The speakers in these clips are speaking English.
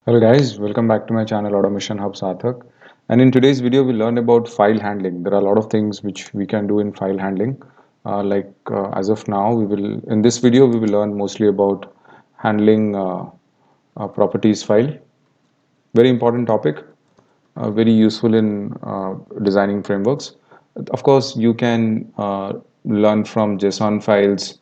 Hello guys, welcome back to my channel Automation Hub Sarthak. And in today's video, we learn about file handling. There are a lot of things which we can do in file handling. As of now, in this video we will learn mostly about handling properties file. Very important topic, very useful in designing frameworks. Of course, you can learn from JSON files,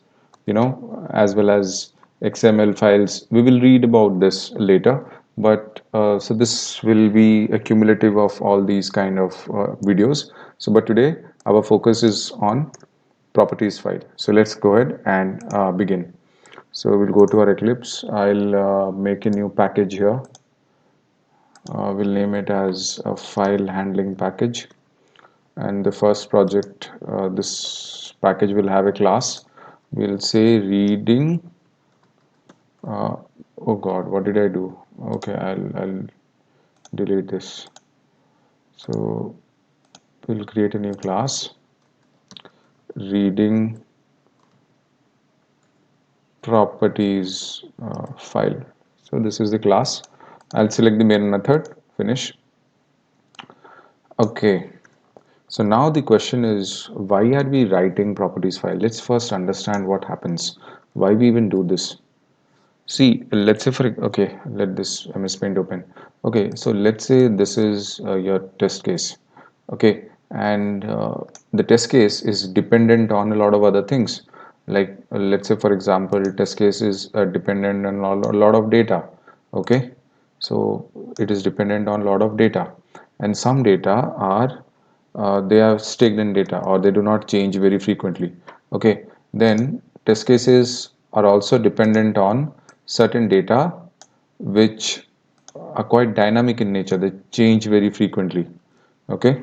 as well as XML files. We will read about this later, but so this will be a cumulative of all these kind of videos. But today our focus is on properties file. So let's go ahead and begin. So we'll go to our Eclipse. I'll make a new package here. We'll name it as a file handling package, and the first project, this package will have a class. We'll say reading. Oh god, what did I do? Okay, I'll delete this. So we'll create a new class, reading properties file. So this is the class. I'll select the main method, finish. Okay, so now the question is, why are we writing properties file? Let's first understand what happens, why we even do this. See, let's say okay, let this MS Paint open. Okay, so let's say this is your test case. Okay, and the test case is dependent on a lot of other things. Like, let's say, for example, test case is dependent on a lot of data. Okay, so it is dependent on a lot of data, and some data are they are stagnant data, or they do not change very frequently. Okay, then test cases are also dependent on certain data which are quite dynamic in nature. They change very frequently. Okay,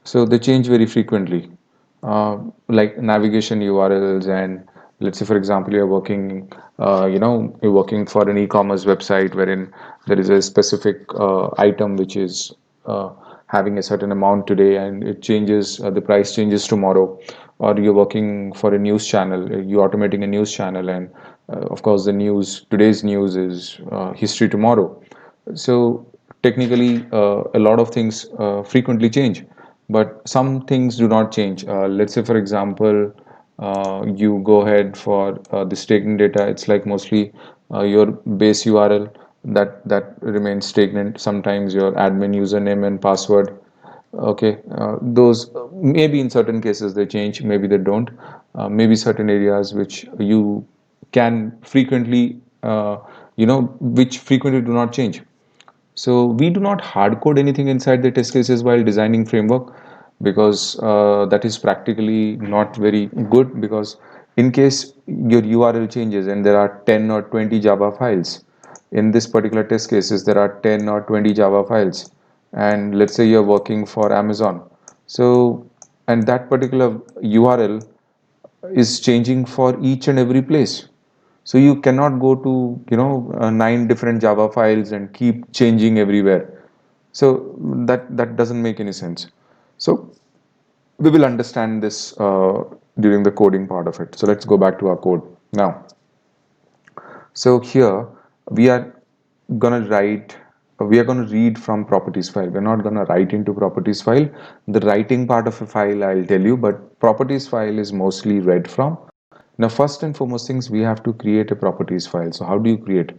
so they change very frequently, like navigation URLs. And let's say, for example, you're working, you're working for an e-commerce website wherein there is a specific item which is having a certain amount today, and it changes, the price changes tomorrow. Or you're working for a news channel, you're automating a news channel, and of course, today's news is history tomorrow. So technically, a lot of things frequently change, but some things do not change. Let's say, for example, you go ahead for the stagnant data. It's like mostly your base URL that remains stagnant. Sometimes your admin username and password. Okay, those maybe in certain cases they change, maybe they don't. Maybe certain areas which you can frequently, which frequently do not change. So we do not hard code anything inside the test cases while designing framework, because that is practically not very good. Because in case your URL changes and there are 10 or 20 Java files, in this particular test cases there are 10 or 20 Java files, and let's say you're working for Amazon. So, and that particular URL is changing for each and every place. So you cannot go to, 9 different Java files and keep changing everywhere. So that doesn't make any sense. So we will understand this during the coding part of it. So let's go back to our code now. So here we are gonna write, we are gonna read from properties file. We're not gonna write into properties file. The writing part of a file I'll tell you, but properties file is mostly read from. Now, first and foremost things, we have to create a properties file. So how do you create?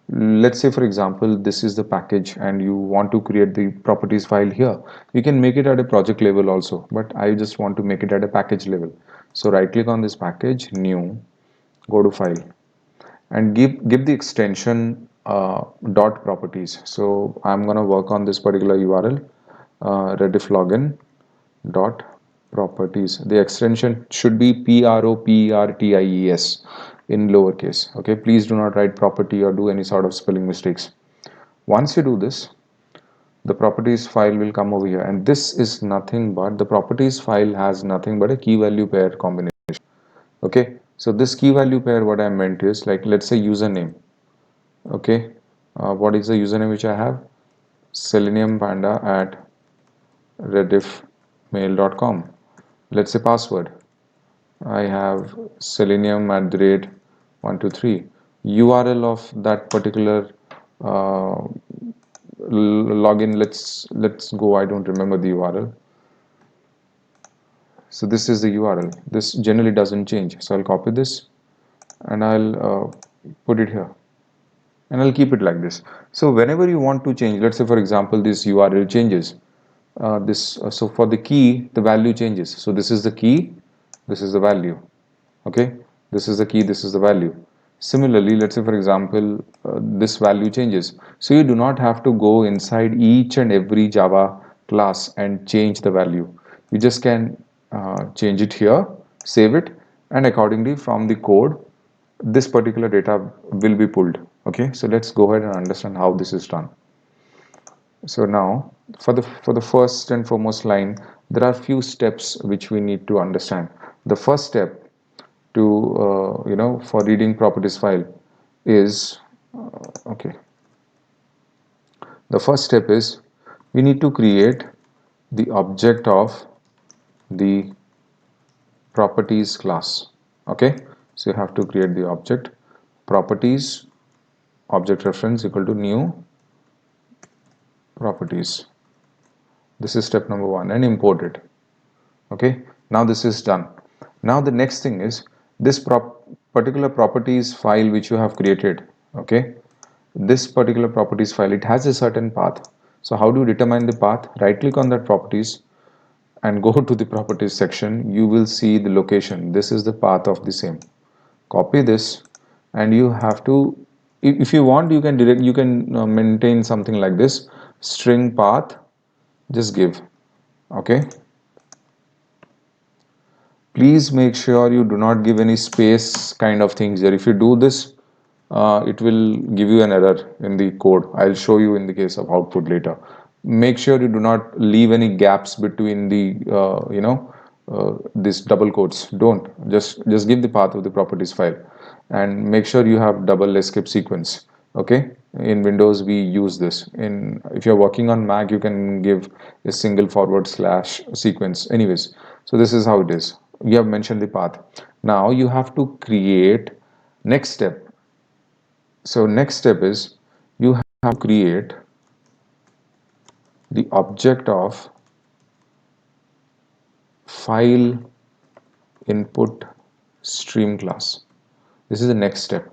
Let's say, for example, this is the package and you want to create the properties file here. You can make it at a project level also, but I just want to make it at a package level. So right click on this package, new, go to file, and give the extension dot properties. So I'm going to work on this particular URL, Rediff login dot properties. The extension should be PROPERTIES in lowercase. Okay, please do not write property or do any sort of spelling mistakes. Once you do this, the properties file will come over here, and this is nothing but, the properties file has nothing but a key value pair combination. Okay, so this key value pair, what I meant is, like, let's say username. Okay, what is the username which I have? Selenium Panda at rediffmail.com. Let's say password, I have selenium at the rate 123. URL of that particular uh, login. Let's go. I don't remember the URL. So this is the URL. This generally doesn't change. So I'll copy this and I'll put it here, and I'll keep it like this. So whenever you want to change, let's say for example this URL changes, so for the key the value changes. So this is the key, this is the value. Okay, this is the key, this is the value. Similarly, let's say for example this value changes, so you do not have to go inside each and every Java class and change the value. You just can change it here, save it, and accordingly from the code this particular data will be pulled. Okay, so let's go ahead and understand how this is done. So now for the first and foremost line, there are few steps which we need to understand. The first step to for reading properties file is okay. The first step is we need to create the object of the properties class. Okay, so you have to create the object properties, object reference equal to new properties. This is step number one, and import it. Okay, now this is done. Now the next thing is this particular properties file which you have created. Okay, this particular properties file, it has a certain path. So how do you determine the path? Right click on that properties and go to the properties section. You will see the location. This is the path of the same. Copy this, and you have to, if you want, you can maintain something like this string path. Just give. Okay, please make sure you do not give any space kind of things here. If you do this, it will give you an error in the code. I'll show you in the case of output later. Make sure you do not leave any gaps between the these double quotes. Don't, just give the path of the properties file, and make sure you have double escape sequence. Okay, in Windows we use this. In if you're working on Mac, you can give a single forward slash sequence. Anyways, so this is how it is. You have mentioned the path. Now you have to create next step. So next step is you have to create the object of file input stream class. This is the next step.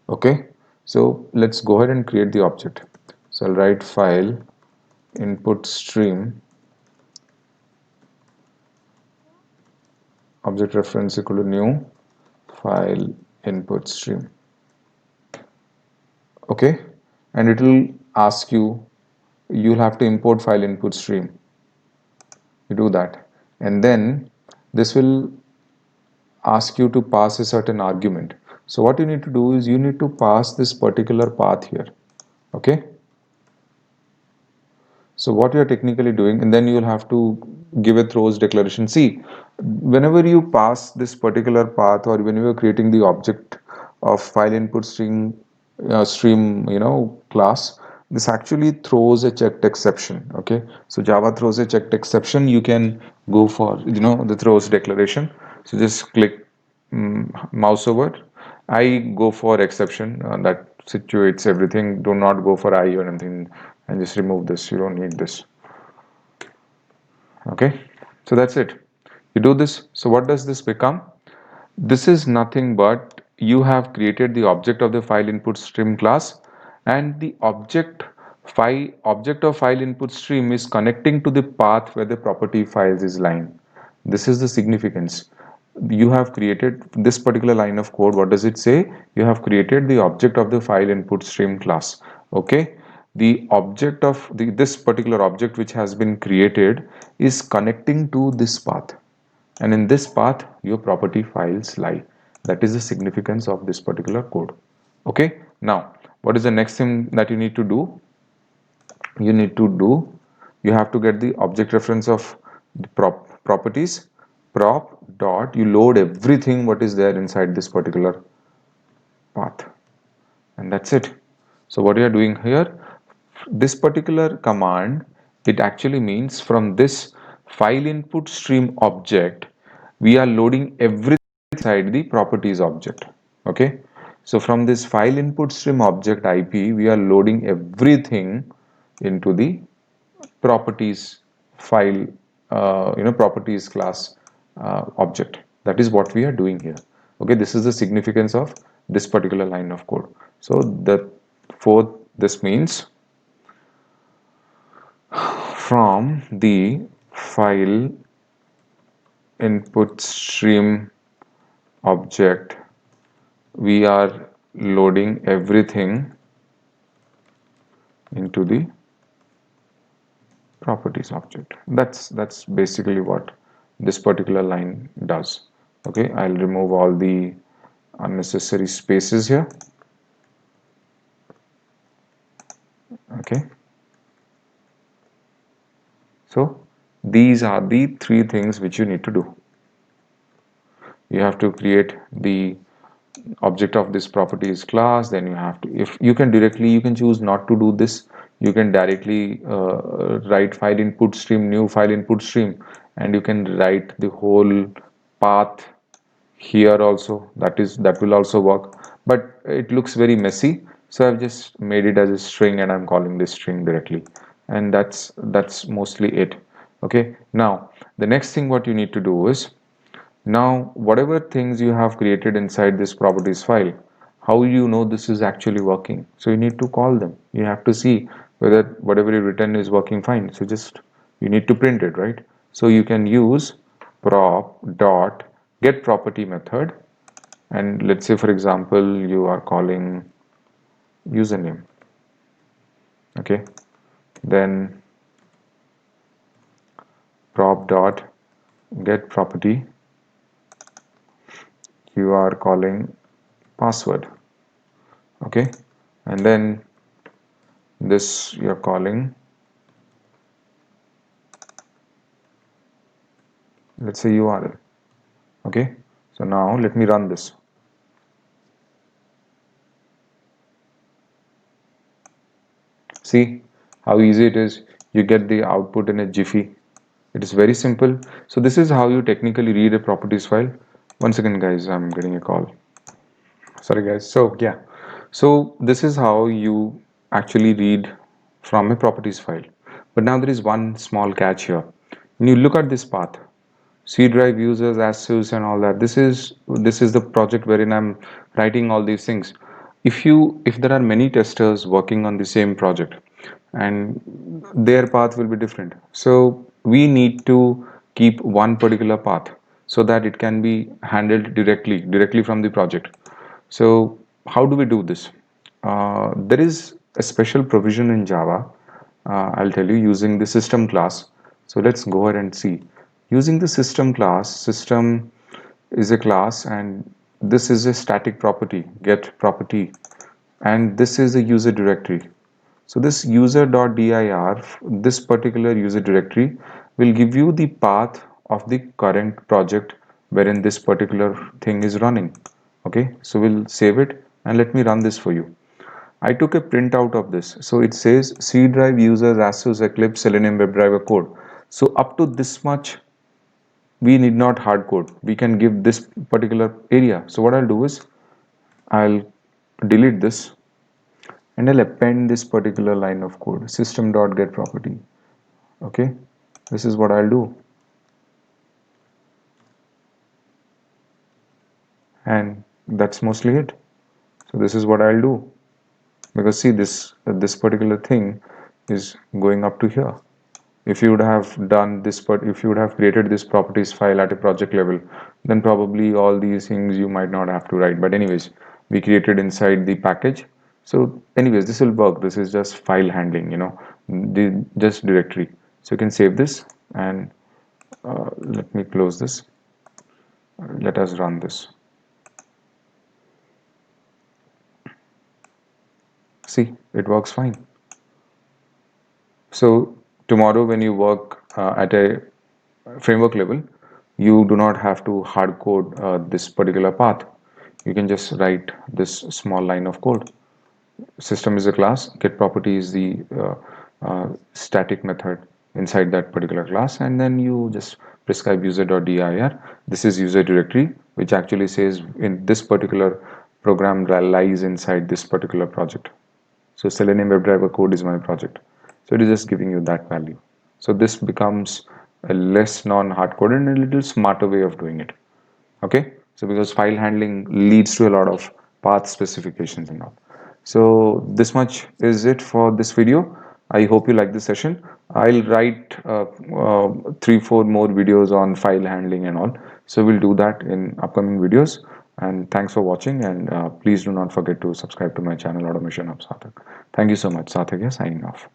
Okay, so let's go ahead and create the object. So I'll write file input stream, object reference equal to new file input stream. Okay, and it will ask you, you'll have to import file input stream. You do that, and then this will ask you to pass a certain argument. So what you need to do is you need to pass this particular path here. Okay, so what you are technically doing, and then you will have to give a throws declaration. See, whenever you pass this particular path, or when you are creating the object of file input stream class, this actually throws a checked exception. Okay, so Java throws a checked exception. You can go for the throws declaration. So just click mouse over. I go for exception, that situates everything. Do not go for I or anything, and just remove this. You don't need this. Okay, so that's it. You do this. So what does this become? This is nothing but you have created the object of the file input stream class, and the object of file input stream is connecting to the path where the property files is lying. This is the significance. You have created this particular line of code. What does it say? You have created the object of the file input stream class. Okay, the object of this particular object which has been created is connecting to this path, and in this path your property files lie. That is the significance of this particular code. Okay, now what is the next thing that you need to do? You have to get the object reference of the properties, prop dot, you load everything what is there inside this particular path, and that's it. So what you are doing here, this particular command, it actually means from this file input stream object we are loading everything inside the properties object. Okay, So from this file input stream object IP, we are loading everything into the properties file, properties class object. That is what we are doing here. Okay, this is the significance of this particular line of code. So the fourth, this means from the file input stream object, we are loading everything into the properties object. That's basically what this particular line does. Okay, I'll remove all the unnecessary spaces here. Okay, so these are the three things which you need to do. You have to create the object of this properties class, then you have to, if you can directly, you can choose not to do this. You can directly write file input stream, new file input stream, and you can write the whole path here also. That will also work, but it looks very messy, so I've just made it as a string and I'm calling this string directly, and that's mostly it. Okay, now the next thing what you need to do is, now, whatever things you have created inside this properties file, how you know this is actually working? So you need to call them. You have to see whether whatever you written is working fine. So just you need to print it, right? So you can use prop dot get property method, and let's say for example you are calling username. Okay, then prop dot get property, you are calling password. Okay, and then this you're calling, let's say URL. Okay, so now let me run this. See how easy it is. You get the output in a jiffy. It is very simple. So this is how you technically read a properties file. Once again guys, I'm getting a call, sorry guys. So yeah, so this is how you actually read from a properties file. But now there is one small catch here. When you look at this path, C drive users, ASUS and all that, this is the project wherein I'm writing all these things. If there are many testers working on the same project, and their path will be different, so we need to keep one particular path so that it can be handled directly from the project. So how do we do this? There is a special provision in Java. I'll tell you, using the system class. So let's go ahead and see. Using the system class, system is a class, and this is a static property, get property, and this is a user directory. So this user.dir, this particular user directory will give you the path of the current project wherein this particular thing is running. Okay, so we'll save it and let me run this for you. I took a printout of this. So it says C drive users ASUS Eclipse Selenium WebDriver code. So up to this much, we need not hard code. We can give this particular area. So what I'll do is I'll delete this and I'll append this particular line of code, system.getProperty. Okay, this is what I'll do, and that's mostly it. So this is what I'll do, because see this particular thing is going up to here. If you would have done this, but if you would have created this properties file at a project level, then probably all these things you might not have to write. But anyways, we created inside the package. So anyways, this will work. This is just file handling, just directory. So you can save this, and let me close this. Let us run this. See, it works fine. So tomorrow when you work at a framework level, you do not have to hard code this particular path. You can just write this small line of code. System is a class, get property is the static method inside that particular class, and then you just prescribe user.dir. This is user directory, which actually says in this particular program lies inside this particular project. So Selenium WebDriver code is my project. So it is just giving you that value. So this becomes a less non-hard code and a little smarter way of doing it. Okay, so because file handling leads to a lot of path specifications and all. So this much is it for this video. I hope you like this session. I'll write 3 4 more videos on file handling and all, so we'll do that in upcoming videos. And thanks for watching, and please do not forget to subscribe to my channel Automation Hub Sarthak. Thank you so much. Sarthak here, signing off.